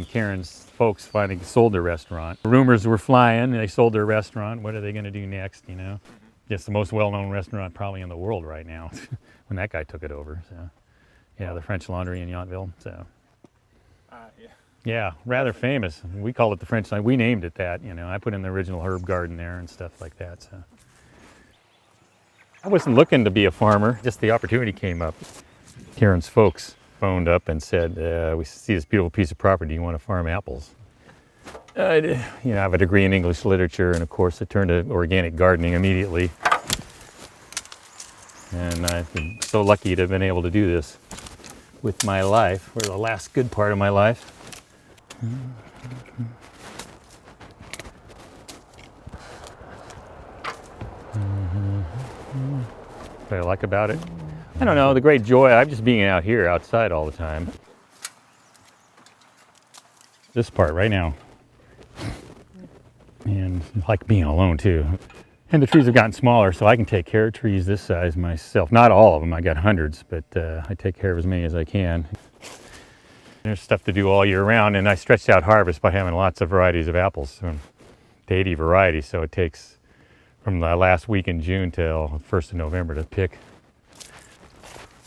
when Karen's folks finally sold their restaurant. Rumors were flying, they sold their restaurant. What are they going to do next, you know? It's the most well-known restaurant probably in the world right now when that guy took it over. So, yeah, the French Laundry in Yountville. So, yeah, rather famous. We call it the French Laundry. We named it that, you know. I put in the original herb garden there and stuff like that. So, I wasn't looking to be a farmer, just the opportunity came up. Karen's folks phoned up and said, we see this beautiful piece of property, do you want to farm apples? You know, I have a degree in English literature, and of course I turned to organic gardening immediately. And I've been so lucky to have been able to do this with my life, for the last good part of my life. What I like about it? I don't know, the great joy, I'm just being out here, outside all the time. This part right now. And I like being alone too. And the trees have gotten smaller, so I can take care of trees this size myself. Not all of them, I got hundreds, but I take care of as many as I can. There's stuff to do all year round, and I stretched out harvest by having lots of varieties of apples, to 80 varieties, so it takes from the last week in June till 1st of November to pick.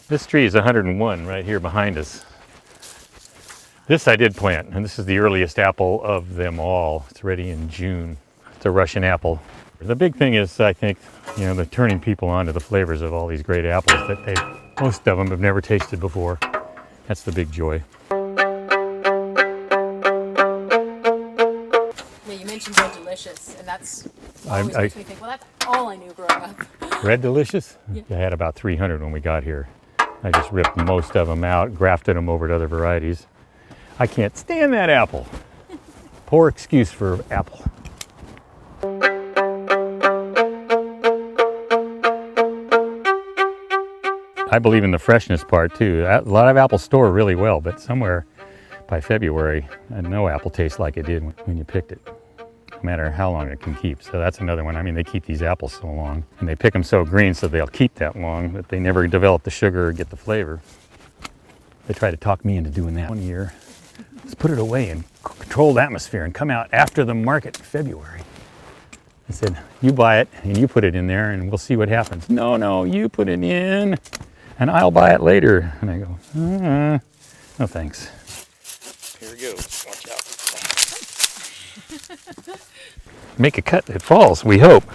This tree is 101 right here behind us. This I did plant, and this is the earliest apple of them all. It's ready in June. It's a Russian apple. The big thing is, I think, you know, the turning people on to the flavors of all these great apples that most of them have never tasted before. That's the big joy. Yeah, you mentioned Red Delicious, and that's always makes me think, well, that's all I knew growing up. Red Delicious? Yeah. I had about 300 when we got here. I just ripped most of them out, grafted them over to other varieties. I can't stand that apple. Poor excuse for apple. I believe in the freshness part too. A lot of apples store really well, but somewhere by February, no apple tastes like it did when you picked it, no matter how long it can keep. So that's another one. I mean, they keep these apples so long, and they pick them so green so they'll keep that long, but they never develop the sugar or get the flavor. They tried to talk me into doing that one year. Let's put it away in controlled atmosphere and come out after the market in February. I said, you buy it and you put it in there and we'll see what happens. No, you put it in and I'll buy it later. And I go, no thanks. Here we go, watch out. Make a cut, it falls, we hope.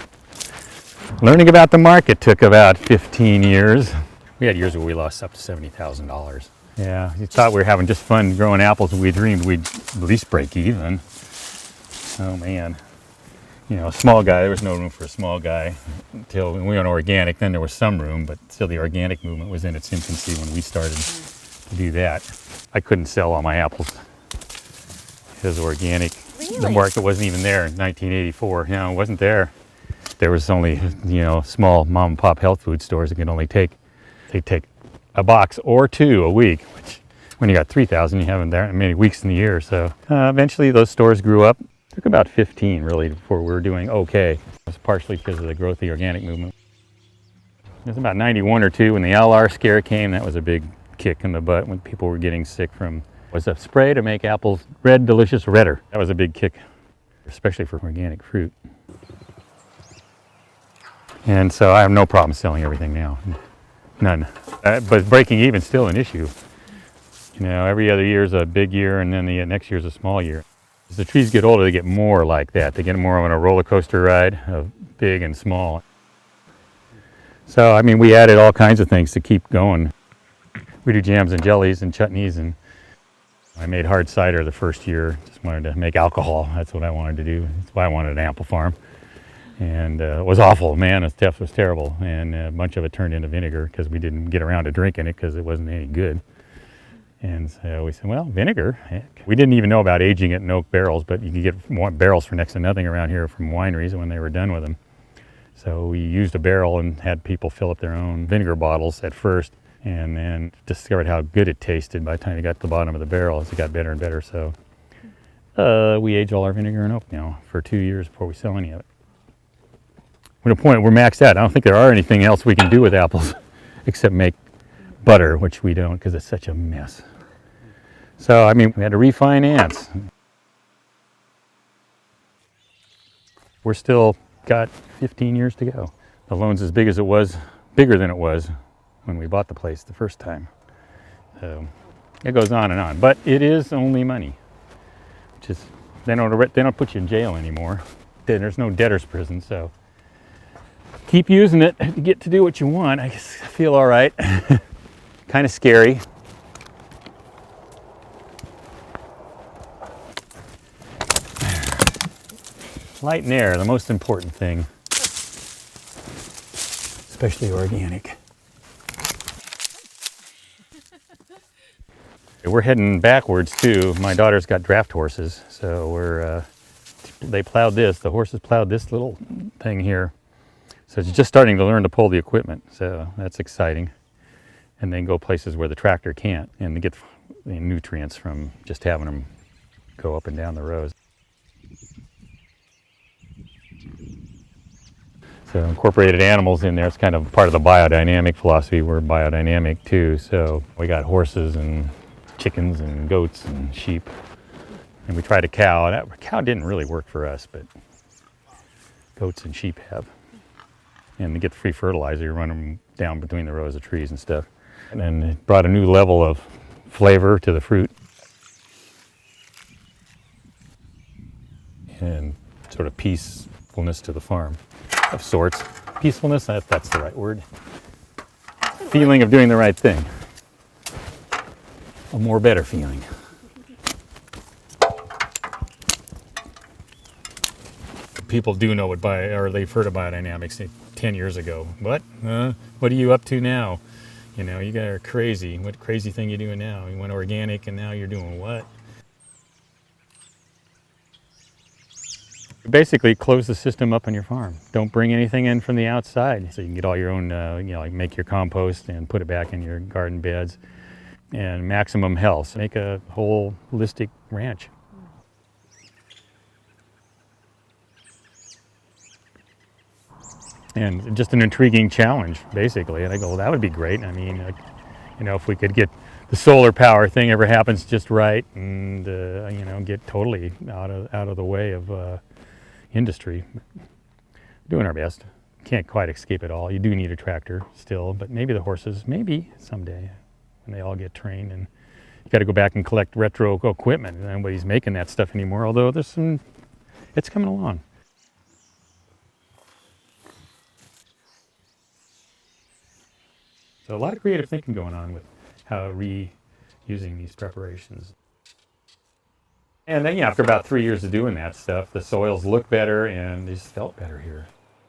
Learning about the market took about 15 years. We had years where we lost up to $70,000. Yeah, we thought we were having just fun growing apples, and we dreamed we'd at least break even. Oh man. You know, a small guy, there was no room for a small guy until we went organic. Then there was some room, but still the organic movement was in its infancy when we started to do that. I couldn't sell all my apples because organic, Really? The market wasn't even there in 1984. You know, it wasn't there. There was only, you know, small mom and pop health food stores that could only take a box or two a week, which when you got 3,000, you haven't that many weeks in the year. So eventually those stores grew up. It took about 15 really before we were doing okay. It was partially because of the growth of the organic movement. It was about 91 or 2 when the LR scare came. That was a big kick in the butt when people were getting sick from, was a spray to make apples red, delicious, redder. That was a big kick, especially for organic fruit. And so I have no problem selling everything now. None. But breaking even still an issue. You know, every other year is a big year, and then the next year is a small year. As the trees get older, they get more like that. They get more on a roller coaster ride of big and small. So, I mean, we added all kinds of things to keep going. We do jams and jellies and chutneys, and I made hard cider the first year. Just wanted to make alcohol. That's what I wanted to do. That's why I wanted an apple farm. And it was awful, man, the stuff was terrible. And a bunch of it turned into vinegar because we didn't get around to drinking it because it wasn't any good. And so we said, well, vinegar, heck. We didn't even know about aging it in oak barrels, but you could get barrels for next to nothing around here from wineries when they were done with them. So we used a barrel and had people fill up their own vinegar bottles at first, and then discovered how good it tasted by the time you got to the bottom of the barrel as it got better and better. So we age all our vinegar in oak now for 2 years before we sell any of it. We're at a point we're maxed out. I don't think there are anything else we can do with apples except make butter, which we don't because it's such a mess. So, I mean, we had to refinance. We're still got 15 years to go. The loan's as big as it was, bigger than it was when we bought the place the first time. So it goes on and on, but it is only money. Which is, they don't put you in jail anymore. There's no debtor's prison, so keep using it to get to do what you want. I guess I feel all right. Kind of scary. Light and air, the most important thing, especially organic. We're heading backwards too. My daughter's got draft horses, so they plowed this. The horses plowed this little thing here. So it's just starting to learn to pull the equipment, so that's exciting. And then go places where the tractor can't, and to get the nutrients from just having them go up and down the rows. So incorporated animals in there, it's kind of part of the biodynamic philosophy. We're biodynamic too, so we got horses and chickens and goats and sheep. And we tried a cow. That cow didn't really work for us, but goats and sheep have. And to get free fertilizer, you run them down between the rows of trees and stuff. And then it brought a new level of flavor to the fruit. And sort of peacefulness to the farm, of sorts. Peacefulness, that's the right word. Feeling of doing the right thing. A more better feeling. People do know or they've heard of biodynamics 10 years ago. What? What are you up to now? You know, you guys are crazy. What crazy thing you doing now? You went organic and now you're doing what? Basically, close the system up on your farm. Don't bring anything in from the outside, so you can get all your own, like make your compost and put it back in your garden beds. And maximum health. Make a whole holistic ranch. And just an intriguing challenge, basically. And I go, well, that would be great. I mean, if we could get the solar power thing ever happens just right, and get totally out of the way of industry. Doing our best. Can't quite escape it all. You do need a tractor still, but maybe the horses, maybe someday, when they all get trained. And you got to go back and collect retro equipment. Nobody's making that stuff anymore, although it's coming along. So a lot of creative thinking going on with how reusing these preparations. And then, after about 3 years of doing that stuff, the soils look better and they just felt better here.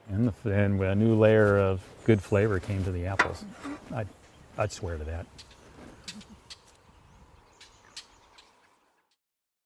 And a new layer of good flavor came to the apples. I'd swear to that.